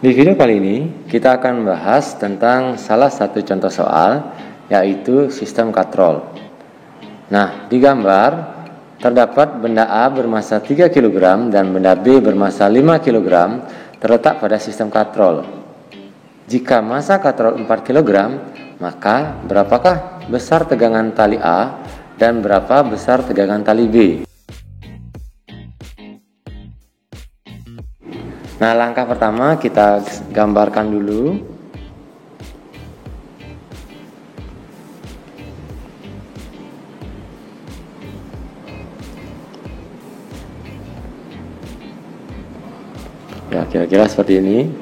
Di video kali ini kita akan membahas tentang salah satu contoh soal, yaitu sistem katrol. Nah, di gambar terdapat benda A bermassa 3 kg dan benda B bermassa 5 kg terletak pada sistem katrol. Jika massa katrol 4 kg, maka berapakah besar tegangan tali A dan berapa besar tegangan tali B? Nah, langkah pertama kita gambarkan dulu. Ya, kira-kira seperti ini.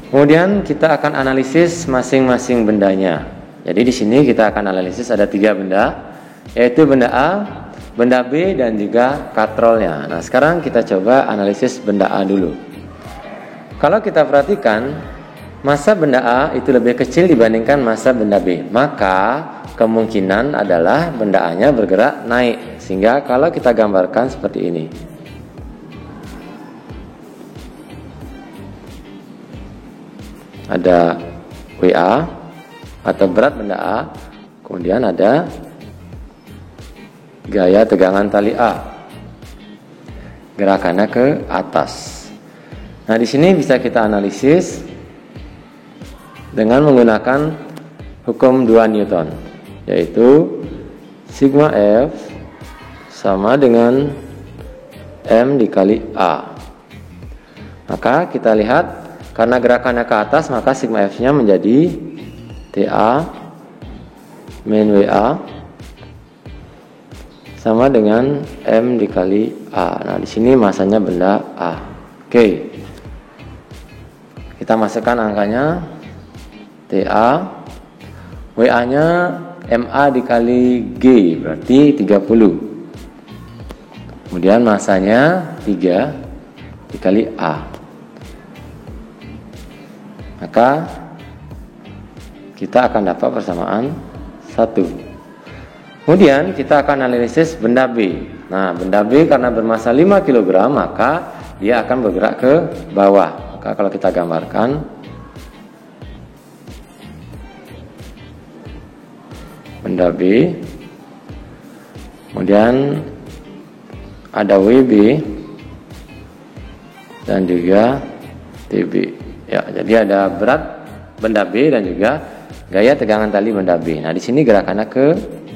Kemudian kita akan analisis masing-masing bendanya. Jadi di sini kita akan analisis ada 3 benda, yaitu benda A, benda B, dan juga katrolnya. Nah, sekarang kita coba analisis benda A dulu. Kalau kita perhatikan, massa benda A itu lebih kecil dibandingkan massa benda B, maka kemungkinan adalah benda A-nya bergerak naik. Sehingga kalau kita gambarkan seperti ini. Ada WA atau berat benda A, kemudian ada gaya tegangan tali A, gerakannya ke atas. Nah, di sini bisa kita analisis dengan menggunakan hukum 2 Newton, yaitu sigma F sama dengan M dikali A. Maka kita lihat, karena gerakannya ke atas, maka sigma F-nya menjadi TA min WA sama dengan M dikali A. Nah, di sini masanya benda A. Oke. Kita masukkan angkanya. TA, WA-nya MA dikali G, berarti 30. Kemudian masanya 3 dikali A. Maka kita akan dapat persamaan 1. Kemudian kita akan analisis benda B. Nah, benda B karena bermassa 5 kg, maka dia akan bergerak ke bawah. Maka kalau kita gambarkan, benda B, kemudian ada WB dan juga TB. Ya, jadi ada berat benda B dan juga gaya tegangan tali benda B. Nah, di sini gerakannya ke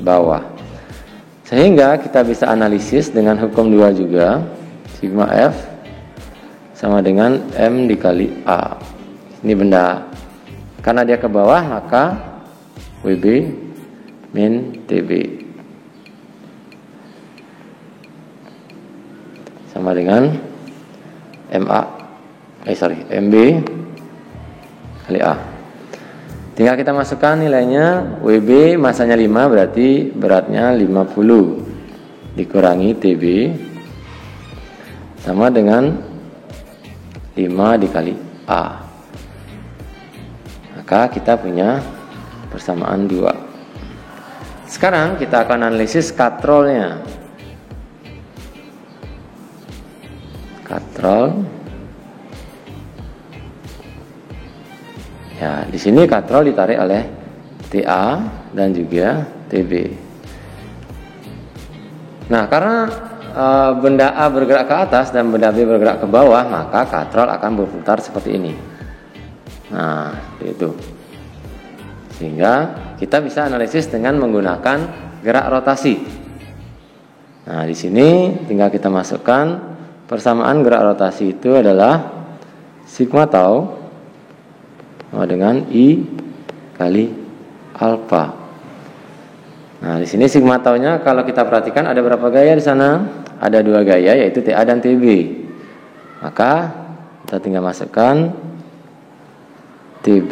bawah. Sehingga kita bisa analisis dengan hukum 2 juga. Sigma F sama dengan M dikali A. Ini benda, karena dia ke bawah, maka WB min TB sama dengan MB kali A. Tinggal kita masukkan nilainya. WB masanya 5, berarti beratnya 50 dikurangi TB sama dengan 5 dikali A. Maka kita punya persamaan 2. Sekarang kita akan analisis katrolnya. Katrol. Ya, di sini katrol ditarik oleh TA dan juga TB. Nah, karena benda A bergerak ke atas dan benda B bergerak ke bawah, maka katrol akan berputar seperti ini. Nah, itu. Sehingga kita bisa analisis dengan menggunakan gerak rotasi. Nah, di sini tinggal kita masukkan persamaan gerak rotasi itu adalah sigma tau sama dengan I kali alfa. Nah, di sini sigma taunya kalau kita perhatikan ada berapa gaya di sana? Ada 2 gaya, yaitu TA dan TB. Maka kita tinggal masukkan TB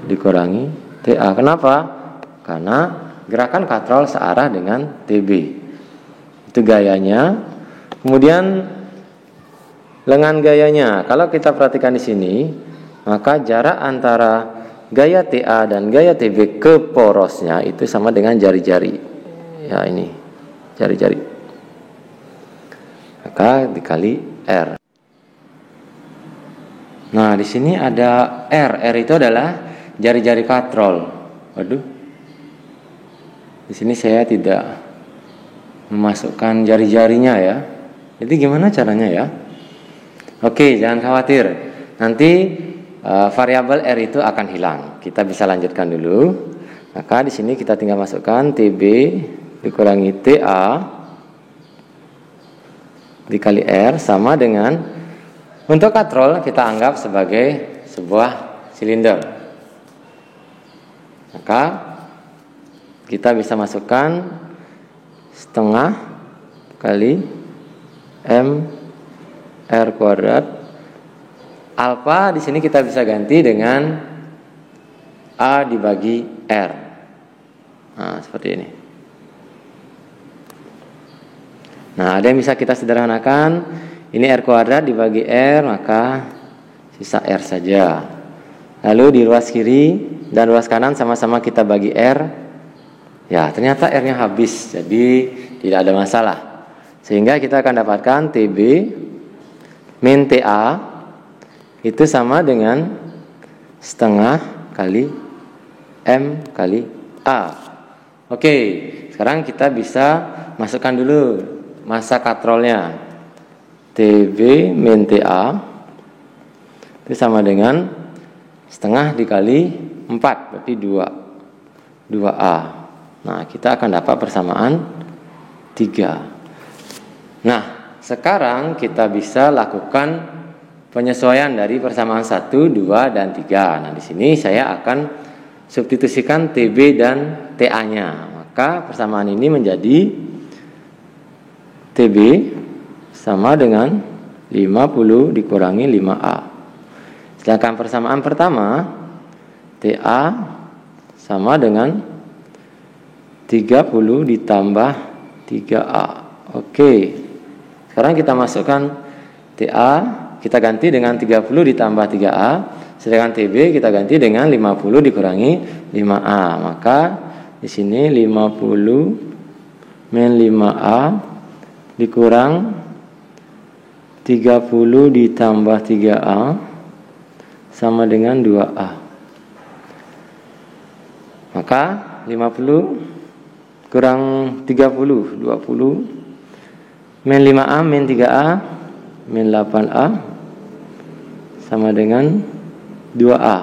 dikurangi TA. Kenapa? Karena gerakan katrol searah dengan TB. Itu gayanya. Kemudian lengan gayanya. Kalau kita perhatikan di sini, maka jarak antara gaya TA dan gaya TB ke porosnya itu sama dengan jari-jari. Ya, ini jari-jari. maka dikali R. Nah, di sini ada R. R itu adalah jari-jari katrol. Waduh. Di sini saya tidak memasukkan jari-jarinya ya. Jadi gimana caranya ya? Oke, jangan khawatir. Nanti variabel R itu akan hilang. Kita bisa lanjutkan dulu. Maka di sini kita tinggal masukkan TB dikurangi TA dikali R sama dengan, untuk katrol kita anggap sebagai sebuah silinder. Maka kita bisa masukkan setengah kali M R kuadrat. Alfa di sini kita bisa ganti dengan A dibagi R. Nah, seperti ini. Nah, ada yang bisa kita sederhanakan. Ini R kuadrat dibagi R, maka sisa R saja. Lalu di ruas kiri dan ruas kanan sama-sama kita bagi R. Ya, ternyata R-nya habis, jadi tidak ada masalah. Sehingga kita akan dapatkan TB min TA itu sama dengan setengah kali M kali A. Oke, sekarang kita bisa masukkan dulu massa katrolnya. TB min TA itu sama dengan setengah dikali 4, berarti 2A. Nah, kita akan dapat persamaan 3. Nah, sekarang kita bisa lakukan penyesuaian dari persamaan 1, 2, dan 3. Nah, di sini saya akan substitusikan TB dan TA-nya. Maka persamaan ini menjadi TB sama dengan 50 dikurangi 5A. Sedangkan persamaan pertama, TA sama dengan 30 ditambah 3A. Oke. Sekarang kita masukkan TA, kita ganti dengan 30 ditambah 3A. Sedangkan TB kita ganti dengan 50 dikurangi 5A. Maka di sini 50 min 5A dikurang 30 ditambah 3A sama dengan 2A. Maka 50 kurang 30, 20 min 5A min 3A min 8A sama dengan 2A.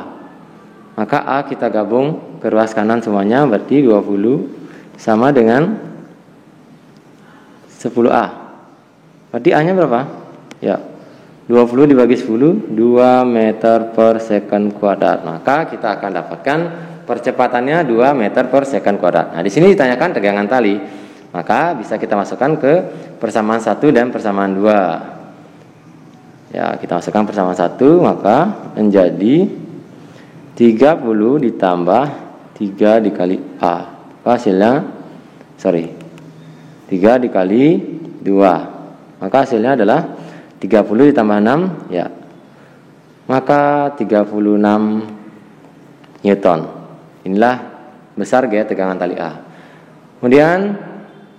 Maka A kita gabung ke ruas kanan semuanya, berarti 20 sama dengan 10A. Berarti A-nya berapa? Ya, 20 dibagi 10, 2 meter per second kuadrat. Maka kita akan dapatkan percepatannya 2 meter per second kuadrat. Nah, di sini ditanyakan tegangan tali. Maka bisa kita masukkan ke persamaan 1 dan persamaan 2. Ya, kita masukkan persamaan 1, maka menjadi 30 ditambah 3 dikali A. Hasilnya 3 dikali 2. Maka hasilnya adalah 30 ditambah 6, ya. Maka 36 Newton. Inilah besar gaya tegangan tali A. Kemudian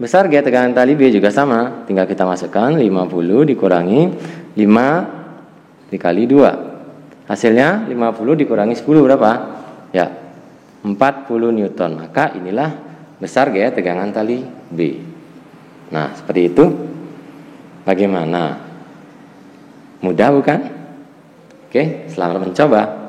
besar gaya tegangan tali B juga sama. Tinggal kita masukkan 50 dikurangi 5 dikali 2. Hasilnya 50 dikurangi 10 berapa? Ya, 40 Newton. Maka inilah besar gaya tegangan tali B. Nah, seperti itu. Bagaimana? Mudah bukan? Oke, selamat mencoba.